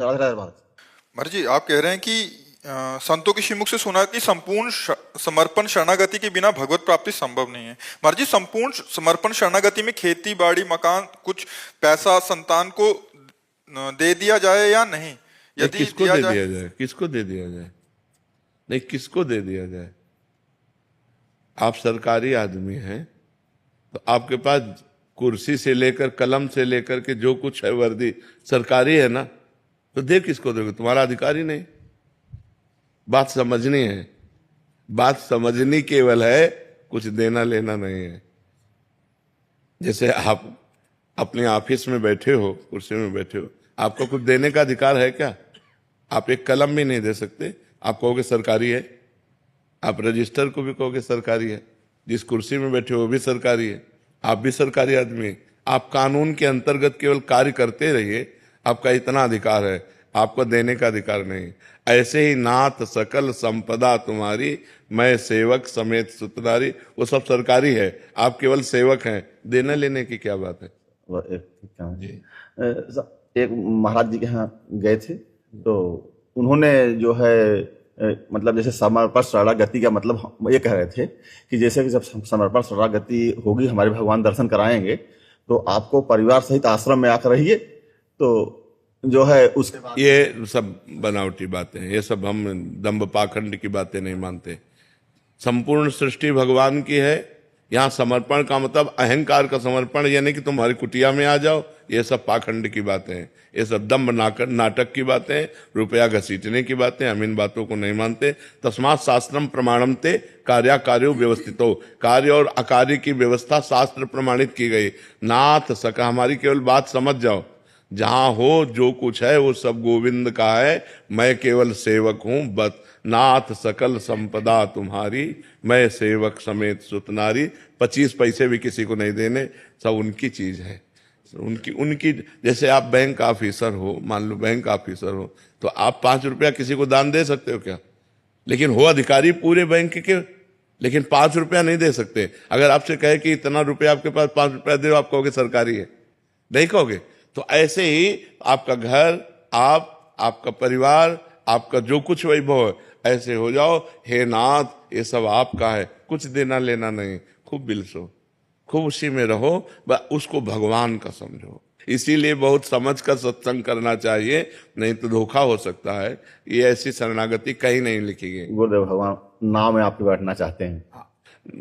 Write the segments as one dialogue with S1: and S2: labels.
S1: राधे राधे भारत।
S2: महाराज जी, आप कह रहे हैं कि संतों के श्रीमुख से सुना कि संपूर्ण समर्पण शरणागति के बिना भगवत प्राप्ति संभव नहीं है। महाराज जी, संपूर्ण समर्पण शरणागति में खेती बाड़ी मकान कुछ पैसा संतान को दे दिया जाए या नहीं?
S3: नहीं,
S2: यदि
S3: किसको
S2: दिया
S3: दे
S2: जाए
S3: दिया जाए? किसको दे दिया जाए? नहीं, किसको दे दिया जाए? आप सरकारी आदमी हैं तो आपके पास कुर्सी से लेकर कलम से लेकर के जो कुछ है वर्दी सरकारी है ना, तो दे किसको दोगे? तुम्हारा अधिकार ही नहीं। बात समझनी है, बात समझनी केवल है, कुछ देना लेना नहीं है। जैसे आप अपने ऑफिस में बैठे हो, कुर्सी में बैठे हो, आपको कुछ देने का अधिकार है क्या? आप एक कलम भी नहीं दे सकते, आप कहोगे सरकारी है। आप रजिस्टर को भी कहोगे सरकारी है। जिस कुर्सी में बैठे हो वो भी सरकारी है, आप भी सरकारी आदमी हैं। आप कानून के अंतर्गत केवल कार्य करते रहिए, आपका इतना अधिकार है, आपको देने का अधिकार नहीं। ऐसे ही नाथ सकल संपदा तुम्हारी, मैं सेवक समेत सुतनारी, वो सब सरकारी है, आप केवल सेवक हैं। देने लेने की क्या बात है?
S1: एक महाराज जी के यहाँ गए थे तो उन्होंने जो है मतलब जैसे समर्पण शरणागति का मतलब हम ये कह रहे थे कि जैसे कि जब समर्पण शरणागति होगी, हमारे भगवान दर्शन कराएंगे तो आपको परिवार सहित आश्रम में आकर रहिए, तो जो है उसके बाद
S3: ये सब बनावटी बातें हैं, ये सब हम दंभ पाखंड की बातें नहीं मानते। संपूर्ण सृष्टि भगवान की है। यहाँ समर्पण का मतलब अहंकार का समर्पण, यानी कि तुम्हारी कुटिया में आ जाओ, ये सब पाखंड की बातें हैं, ये सब दंभ नाटक की बातें हैं, रुपया घसीटने की बातें। हम इन बातों को नहीं मानते। तस्मात् शास्त्रम प्रमाणम ते कार्याकार्यो व्यवस्थितो, कार्य और अकार्य की व्यवस्था शास्त्र प्रमाणित की गई। नाथ सका, हमारी केवल बात समझ जाओ, जहां हो जो कुछ है वो सब गोविंद का है, मैं केवल सेवक हूं। बस नाथ सकल संपदा तुम्हारी, मैं सेवक समेत सुतनारी। 25 पैसे भी किसी को नहीं देने, सब उनकी चीज है, उनकी उनकी। जैसे आप बैंक ऑफिसर हो, मान लो बैंक ऑफिसर हो, तो आप 5 रुपया किसी को दान दे सकते हो क्या? लेकिन हो अधिकारी पूरे बैंक के, लेकिन 5 रुपया नहीं दे सकते। अगर आपसे कहे कि इतना रुपया आपके पास, 5 रुपया दे, आप कहोगे सरकारी है? नहीं कहोगे। तो ऐसे ही आपका घर, आपका परिवार, आपका जो कुछ वैभव है, ऐसे हो जाओ, हे नाथ ये सब आपका है, कुछ देना लेना नहीं। खूब बिलसो, खूब उसी में रहो, बस उसको भगवान का समझो। इसीलिए बहुत समझ कर सत्संग करना चाहिए, नहीं तो धोखा हो सकता है। ये ऐसी शरणागति कहीं नहीं लिखी गई।
S1: गुरुदेव भगवान नाम में आपके बैठना चाहते हैं।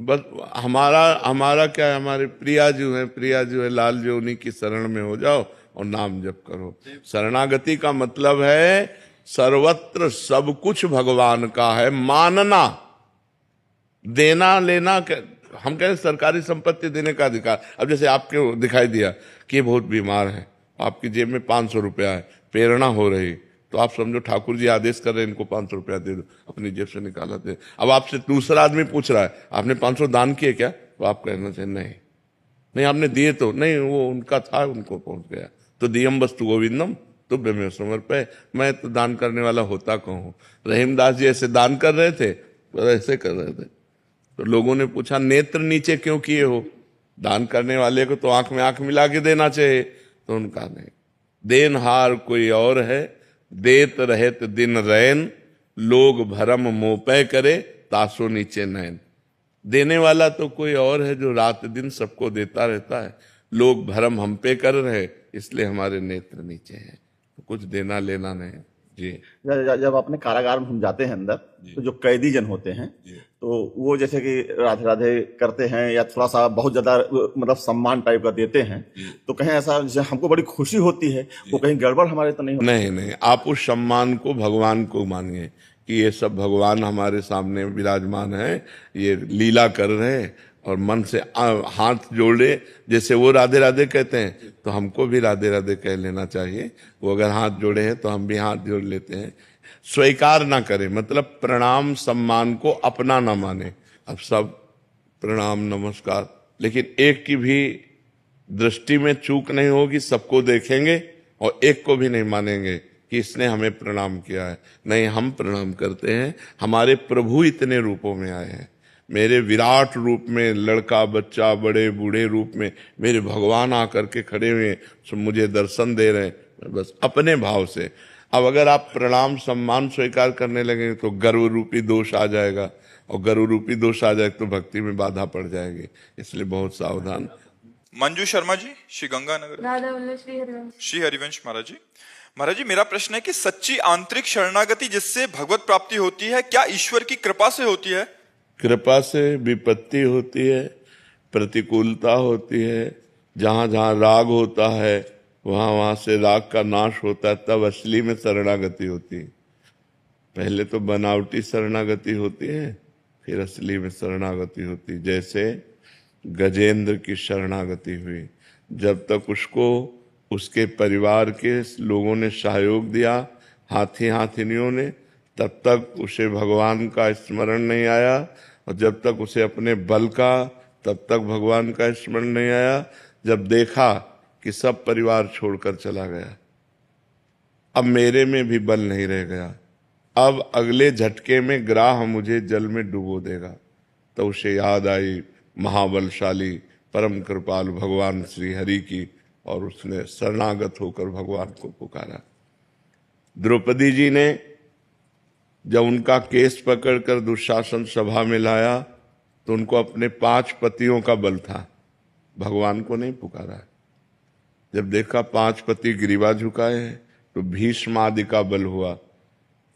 S3: बस हमारा हमारा क्या है, हमारे प्रिया जो है लाल जो, उन्हीं की शरण में हो जाओ और नाम जप करो। शरणागति का मतलब है सर्वत्र सब कुछ भगवान का है, मानना। देना लेना हम कह रहे सरकारी संपत्ति देने का अधिकार। अब जैसे आपके दिखाई दिया कि ये बहुत बीमार है, आपकी जेब में 500 रुपया है, प्रेरणा हो रही, तो आप समझो ठाकुर जी आदेश कर रहे हैं इनको 500 रुपया दे दो, अपनी जेब से निकाला दे। अब आपसे दूसरा आदमी पूछ रहा है आपने 500 दान किए क्या, तो आप कहना चाहिए नहीं नहीं आपने दिए तो नहीं, वो उनका था, उनको पहुंच गया। तो दियम वस्तु गोविंदम तुभ्य में समर्पय, मैं तो दान करने वाला होता कहूँ। रहीमदास जी ऐसे दान कर रहे थे, तो ऐसे कर रहे थे, तो लोगों ने पूछा नेत्र नीचे क्यों किए हो? दान करने वाले को तो आंख में आंख मिला के देना चाहिए। तो उनका नहीं, देनहार कोई और है, देत रहत दिन रैन, लोग भरम मोपय करे, तासो नीचे नैन। देने वाला तो कोई और है जो रात दिन सबको देता रहता है, लोग भरम हम पे कर रहे, इसलिए हमारे नेत्र नीचे हैं। तो कुछ देना लेना नहीं जी।
S1: जब अपने कारागार में हम जाते हैं अंदर, तो जो कैदी जन होते हैं तो वो जैसे कि राधे राधे करते हैं या थोड़ा सा बहुत ज्यादा मतलब सम्मान टाइप का देते हैं, तो कहीं ऐसा जैसे हमको बड़ी खुशी होती है, वो कहीं गड़बड़ हमारे तो नहीं होती?
S3: नहीं, आप उस सम्मान को भगवान को मानिए कि ये सब भगवान हमारे सामने विराजमान है, ये लीला कर रहे हैं, और मन से हाथ जोड़े। जैसे वो राधे राधे कहते हैं तो हमको भी राधे राधे कह लेना चाहिए। वो अगर हाथ जोड़े हैं तो हम भी हाथ जोड़ लेते हैं। स्वीकार ना करें, मतलब प्रणाम सम्मान को अपना ना माने। अब सब प्रणाम नमस्कार, लेकिन एक की भी दृष्टि में चूक नहीं होगी, सबको देखेंगे और एक को भी नहीं मानेंगे कि इसने हमें प्रणाम किया है। नहीं, हम प्रणाम करते हैं। हमारे प्रभु इतने रूपों में आए हैं, मेरे विराट रूप में, लड़का बच्चा बड़े बूढ़े रूप में मेरे भगवान आकर के खड़े हुए मुझे दर्शन दे रहे हैं, बस अपने भाव से। अब अगर आप प्रणाम सम्मान स्वीकार करने लगेंगे तो गर्व रूपी दोष आ जाएगा, और गर्व रूपी दोष आ जाए तो भक्ति में बाधा पड़ जाएगी। इसलिए बहुत सावधान।
S2: मंजू शर्मा जी, श्री गंगानगर।
S4: राधा वल्लभ श्री हरिवंश।
S2: श्री हरिवंश महाराज जी। महाराज जी, मेरा प्रश्न है कि सच्ची आंतरिक शरणागति जिससे भगवत प्राप्ति होती है, क्या ईश्वर की कृपा से होती है?
S3: कृपा से विपत्ति होती है, प्रतिकूलता होती है, जहां जहां राग होता है वहां वहां से राग का नाश होता है, तब असली में शरणागति होती है। पहले तो बनावटी शरणागति होती है, फिर असली में शरणागति होती है। जैसे गजेंद्र की शरणागति हुई, जब तक उसको उसके परिवार के लोगों ने सहयोग दिया, हाथी हाथिनियों ने, तब तक उसे भगवान का स्मरण नहीं आया, और जब तक उसे अपने बल का, तब तक भगवान का स्मरण नहीं आया। जब देखा कि सब परिवार छोड़कर चला गया, अब मेरे में भी बल नहीं रह गया, अब अगले झटके में ग्राह मुझे जल में डुबो देगा, तो उसे याद आई महाबलशाली परम कृपालु भगवान श्री हरि की, और उसने शरणागत होकर भगवान को पुकारा। द्रौपदी जी ने जब उनका केस पकड़कर दुशासन सभा में लाया तो उनको अपने 5 पतियों का बल था, भगवान को नहीं पुकारा। जब देखा 5 पति ग्रीवा झुकाए हैं तो भीष्म आदि का बल हुआ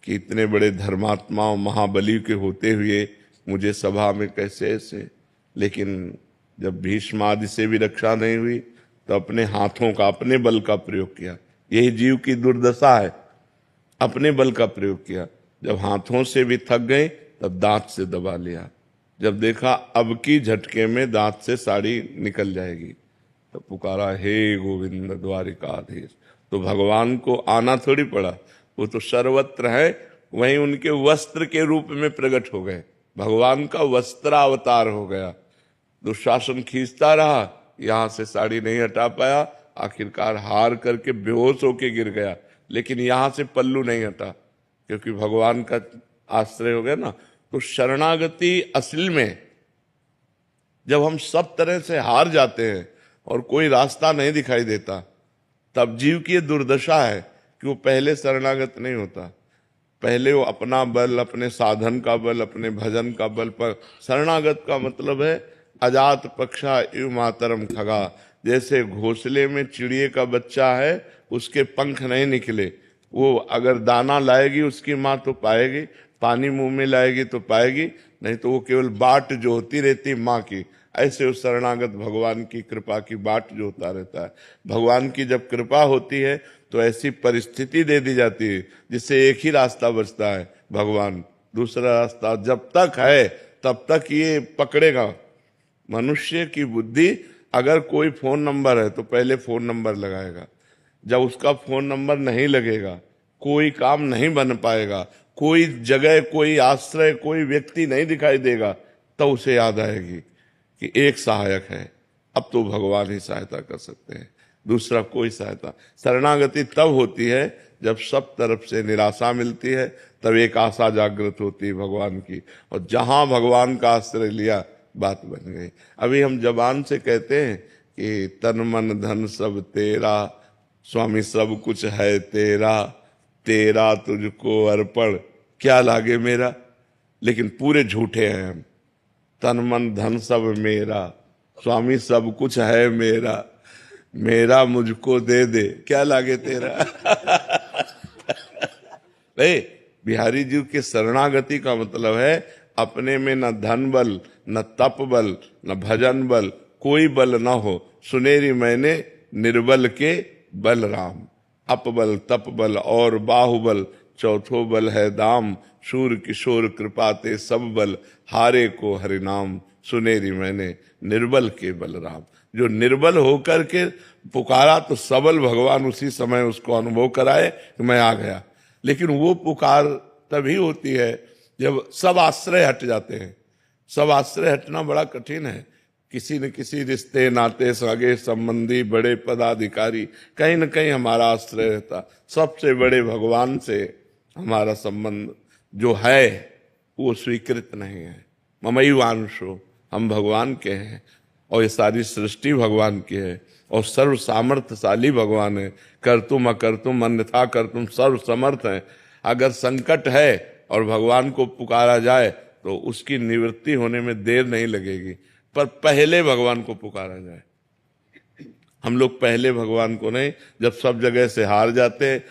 S3: कि इतने बड़े धर्मात्माओं महाबली के होते हुए मुझे सभा में कैसे ऐसे। लेकिन जब भीष्म आदि से भी रक्षा नहीं हुई तो अपने हाथों का, अपने बल का प्रयोग किया। यही जीव की दुर्दशा है, अपने बल का प्रयोग किया। जब हाथों से भी थक गए तब दांत से दबा लिया। जब देखा अब की झटके में दांत से साड़ी निकल जाएगी तो पुकारा, हे गोविंद द्वारिकाधीश। तो भगवान को आना थोड़ी पड़ा, वो तो सर्वत्र है, वहीं उनके वस्त्र के रूप में प्रकट हो गए, भगवान का वस्त्रावतार हो गया। दुशासन खींचता रहा, यहां से साड़ी नहीं हटा पाया, आखिरकार हार करके बेहोश होके गिर गया, लेकिन यहां से पल्लू नहीं हटा क्योंकि भगवान का आश्रय हो गया ना। तो शरणागति असल में जब हम सब तरह से हार जाते हैं और कोई रास्ता नहीं दिखाई देता, तब जीव की ये दुर्दशा है कि वो पहले शरणागत नहीं होता। पहले वो अपना बल, अपने साधन का बल, अपने भजन का बल पर शरणागत का मतलब है अजात पक्षा इव मातरम खगा। जैसे घोंसले में चिड़िए का बच्चा है, उसके पंख नहीं निकले, वो अगर दाना लाएगी उसकी माँ तो पाएगी, पानी मुंह में लाएगी तो पाएगी, नहीं तो वो केवल बाट जो होती रहती माँ की। ऐसे उस शरणागत भगवान की कृपा की बाट जो होता रहता है। भगवान की जब कृपा होती है तो ऐसी परिस्थिति दे दी जाती है जिससे एक ही रास्ता बचता है, भगवान। दूसरा रास्ता जब तक है तब तक ये पकड़ेगा। मनुष्य की बुद्धि, अगर कोई फोन नंबर है तो पहले फोन नंबर लगाएगा, जब उसका फोन नंबर नहीं लगेगा कोई काम नहीं बन पाएगा, कोई जगह, कोई आश्रय, कोई व्यक्ति नहीं दिखाई देगा, तो उसे याद आएगी कि एक सहायक है, अब तो भगवान ही सहायता कर सकते हैं, दूसरा कोई सहायता। शरणागति तब होती है जब सब तरफ से निराशा मिलती है, तब एक आशा जागृत होती है भगवान की, और जहां भगवान का आश्रय लिया बात बन गई। अभी हम जबान से कहते हैं कि तन मन धन सब तेरा, स्वामी सब कुछ है तेरा, तेरा तुझको अर्पण क्या लागे मेरा, लेकिन पूरे झूठे हैं हम। तन मन धन सब मेरा, स्वामी सब कुछ है मेरा, मेरा मुझको दे दे क्या लागे तेरा। नहीं, बिहारी जी के शरणागति का मतलब है अपने में न धन बल, न तप बल, न भजन बल, कोई बल न हो, सुनेरी मैंने निर्बल के बल राम। अपबल तप बल और बाहुबल, चौथो बल है दाम, शूर किशोर कृपाते सब बल, हारे को हरिनाम, सुनेरी मैंने निर्बल के बल राम। जो निर्बल होकर के पुकारा तो सबल भगवान उसी समय उसको अनुभव कराए कि मैं आ गया। लेकिन वो पुकार तभी होती है जब सब आश्रय हट जाते हैं। सब आश्रय हटना बड़ा कठिन है। किसी न किसी रिश्ते नाते सगे संबंधी बड़े पदाधिकारी कहीं न कहीं हमारा आश्रय रहता। सबसे बड़े भगवान से हमारा संबंध जो है वो स्वीकृत नहीं है। ममई वांशो, हम भगवान के हैं और ये सारी सृष्टि भगवान की है। और सर्व सामर्थ्यशाली भगवान है। कर्तुम अकर्तुम अन्यथा कर्तुम सर्व समर्थ है। अगर संकट है और भगवान को पुकारा जाए तो उसकी निवृत्ति होने में देर नहीं लगेगी, पर पहले भगवान को पुकारा जाए। हम लोग पहले भगवान को नहीं, जब सब जगह से हार जाते हैं